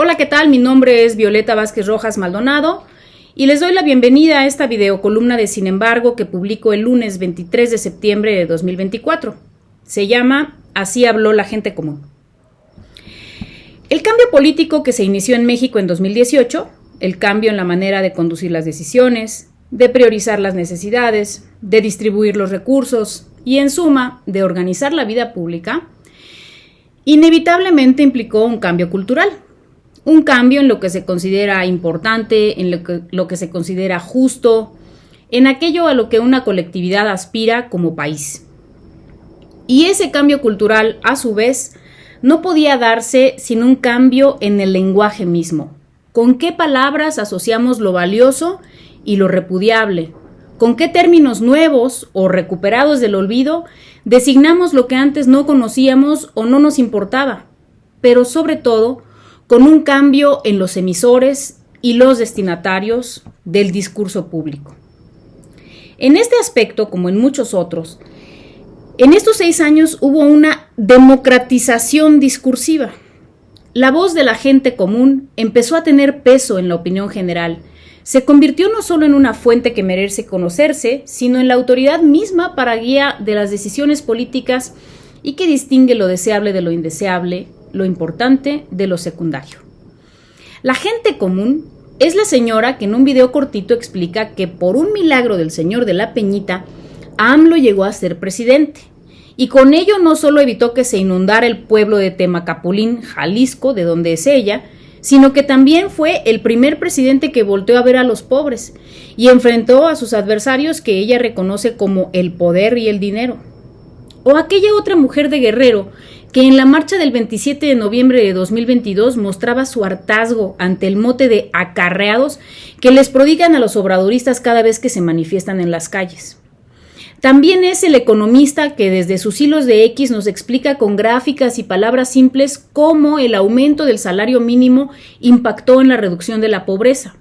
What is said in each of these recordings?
Hola, ¿qué tal? Mi nombre es Violeta Vázquez Rojas Maldonado y les doy la bienvenida a esta videocolumna de Sin embargo que publico el lunes 23 de septiembre de 2024. Se llama Así habló la gente común. El cambio político que se inició en México en 2018, el cambio en la manera de conducir las decisiones, de priorizar las necesidades, de distribuir los recursos y, en suma, de organizar la vida pública, inevitablemente implicó un cambio cultural. Un cambio en lo que se considera importante, en lo que se considera justo, en aquello a lo que una colectividad aspira como país. Y ese cambio cultural, a su vez, no podía darse sin un cambio en el lenguaje mismo. ¿Con qué palabras asociamos lo valioso y lo repudiable? ¿Con qué términos nuevos o recuperados del olvido designamos lo que antes no conocíamos o no nos importaba? Pero sobre todo, con un cambio en los emisores y los destinatarios del discurso público. En este aspecto, como en muchos otros, en estos 6 años hubo una democratización discursiva. La voz de la gente común empezó a tener peso en la opinión general. Se convirtió no solo en una fuente que merece conocerse, sino en la autoridad misma para guía de las decisiones políticas y que distingue lo deseable de lo indeseable, lo importante de lo secundario. La gente común es la señora que en un video cortito explica que por un milagro del señor de la Peñita, AMLO llegó a ser presidente. Y con ello no solo evitó que se inundara el pueblo de Temacapulín, Jalisco, de donde es ella, sino que también fue el primer presidente que volteó a ver a los pobres y enfrentó a sus adversarios que ella reconoce como el poder y el dinero. O aquella otra mujer de Guerrero que en la marcha del 27 de noviembre de 2022 mostraba su hartazgo ante el mote de acarreados que les prodigan a los obradoristas cada vez que se manifiestan en las calles. También es el economista que desde sus hilos de X nos explica con gráficas y palabras simples cómo el aumento del salario mínimo impactó en la reducción de la pobreza.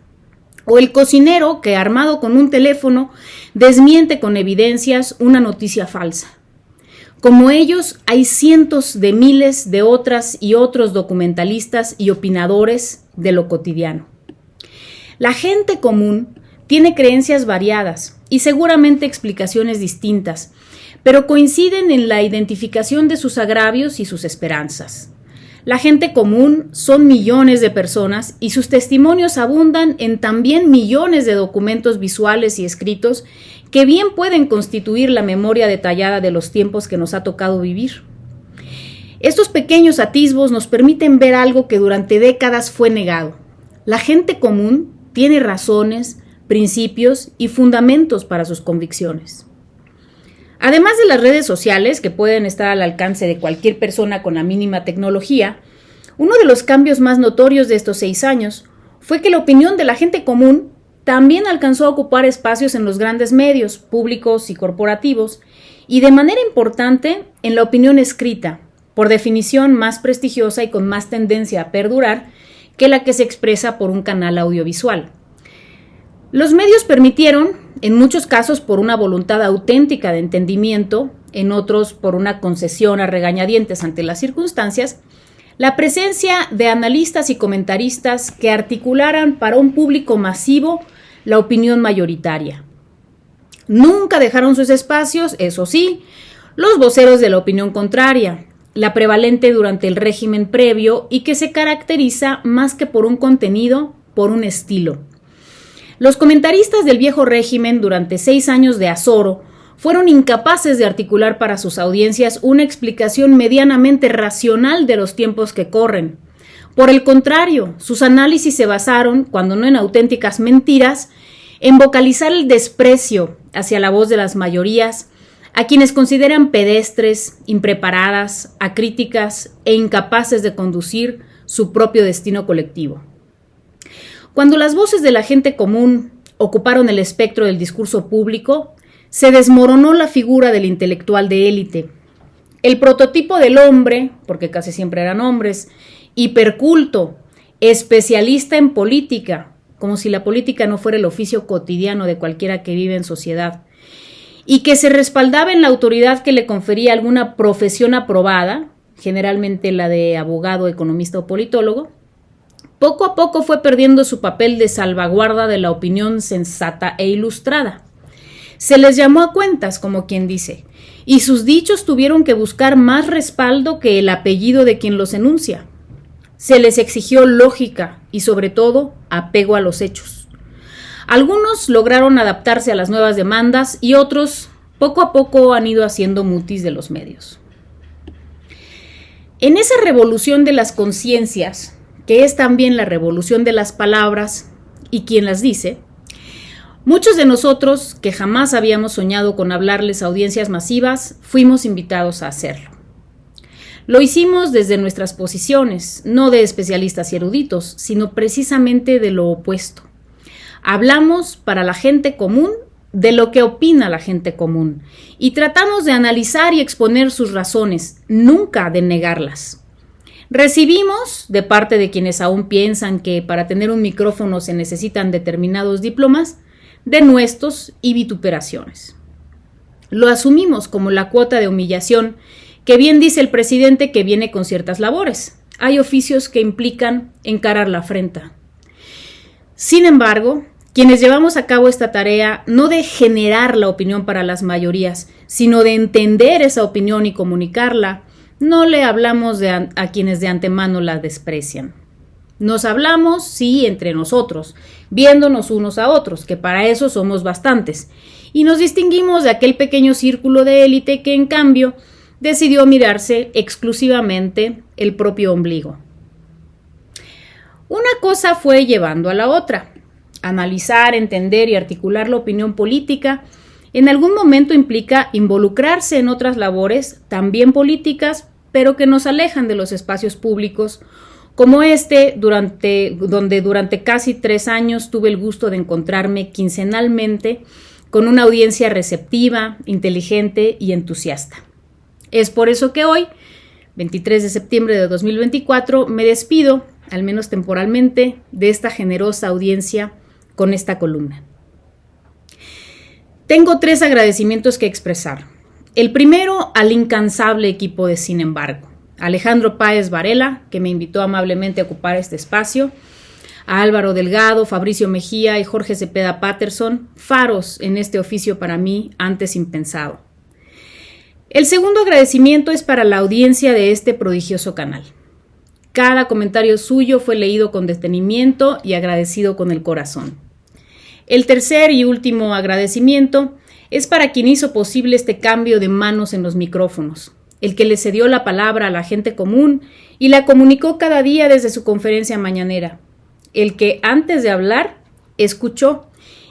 O el cocinero que, armado con un teléfono, desmiente con evidencias una noticia falsa. Como ellos, hay cientos de miles de otras y otros documentalistas y opinadores de lo cotidiano. La gente común tiene creencias variadas y seguramente explicaciones distintas, pero coinciden en la identificación de sus agravios y sus esperanzas. La gente común son millones de personas y sus testimonios abundan en también millones de documentos visuales y escritos que bien pueden constituir la memoria detallada de los tiempos que nos ha tocado vivir. Estos pequeños atisbos nos permiten ver algo que durante décadas fue negado. La gente común tiene razones, principios y fundamentos para sus convicciones. Además de las redes sociales, que pueden estar al alcance de cualquier persona con la mínima tecnología, uno de los cambios más notorios de estos 6 años fue que la opinión de la gente común también alcanzó a ocupar espacios en los grandes medios públicos y corporativos y de manera importante en la opinión escrita, por definición más prestigiosa y con más tendencia a perdurar que la que se expresa por un canal audiovisual. Los medios permitieron, en muchos casos por una voluntad auténtica de entendimiento, en otros por una concesión a regañadientes ante las circunstancias, la presencia de analistas y comentaristas que articularan para un público masivo la opinión mayoritaria. Nunca dejaron sus espacios, eso sí, los voceros de la opinión contraria, la prevalente durante el régimen previo y que se caracteriza más que por un contenido, por un estilo. Los comentaristas del viejo régimen durante 6 años de azoro fueron incapaces de articular para sus audiencias una explicación medianamente racional de los tiempos que corren. Por el contrario, sus análisis se basaron, cuando no en auténticas mentiras, en vocalizar el desprecio hacia la voz de las mayorías, a quienes consideran pedestres, impreparadas, acríticas e incapaces de conducir su propio destino colectivo. Cuando las voces de la gente común ocuparon el espectro del discurso público, se desmoronó la figura del intelectual de élite. El prototipo del hombre, porque casi siempre eran hombres, hiperculto, especialista en política, como si la política no fuera el oficio cotidiano de cualquiera que vive en sociedad, y que se respaldaba en la autoridad que le confería alguna profesión aprobada, generalmente la de abogado, economista o politólogo, poco a poco fue perdiendo su papel de salvaguarda de la opinión sensata e ilustrada. Se les llamó a cuentas, como quien dice, y sus dichos tuvieron que buscar más respaldo que el apellido de quien los enuncia. Se les exigió lógica y, sobre todo, apego a los hechos. Algunos lograron adaptarse a las nuevas demandas y otros, poco a poco, han ido haciendo mutis de los medios. En esa revolución de las conciencias, que es también la revolución de las palabras y quien las dice, muchos de nosotros, que jamás habíamos soñado con hablarles a audiencias masivas, fuimos invitados a hacerlo. Lo hicimos desde nuestras posiciones, no de especialistas y eruditos, sino precisamente de lo opuesto. Hablamos para la gente común de lo que opina la gente común y tratamos de analizar y exponer sus razones, nunca de negarlas. Recibimos, de parte de quienes aún piensan que para tener un micrófono se necesitan determinados diplomas, denuestos y vituperaciones. Lo asumimos como la cuota de humillación que bien dice el presidente que viene con ciertas labores. Hay oficios que implican encarar la afrenta. Sin embargo, quienes llevamos a cabo esta tarea no de generar la opinión para las mayorías, sino de entender esa opinión y comunicarla, no le hablamos a quienes de antemano la desprecian. Nos hablamos, sí, entre nosotros, viéndonos unos a otros, que para eso somos bastantes, y nos distinguimos de aquel pequeño círculo de élite que, en cambio, decidió mirarse exclusivamente el propio ombligo. Una cosa fue llevando a la otra. Analizar, entender y articular la opinión política en algún momento implica involucrarse en otras labores, también políticas, pero que nos alejan de los espacios públicos, como donde durante casi 3 años tuve el gusto de encontrarme quincenalmente con una audiencia receptiva, inteligente y entusiasta. Es por eso que hoy, 23 de septiembre de 2024, me despido, al menos temporalmente, de esta generosa audiencia con esta columna. Tengo 3 agradecimientos que expresar. El primero al incansable equipo de Sin embargo. Alejandro Páez Varela, que me invitó amablemente a ocupar este espacio, a Álvaro Delgado, Fabricio Mejía y Jorge Cepeda Patterson, faros en este oficio para mí antes impensado. El segundo agradecimiento es para la audiencia de este prodigioso canal. Cada comentario suyo fue leído con detenimiento y agradecido con el corazón. El tercer y último agradecimiento es para quien hizo posible este cambio de manos en los micrófonos, el que le cedió la palabra a la gente común y la comunicó cada día desde su conferencia mañanera, el que antes de hablar escuchó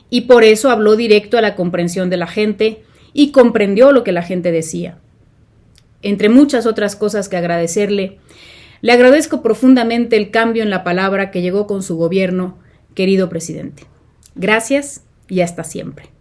y por eso habló directo a la comprensión de la gente y comprendió lo que la gente decía. Entre muchas otras cosas que agradecerle, le agradezco profundamente el cambio en la palabra que llegó con su gobierno, querido presidente. Gracias y hasta siempre.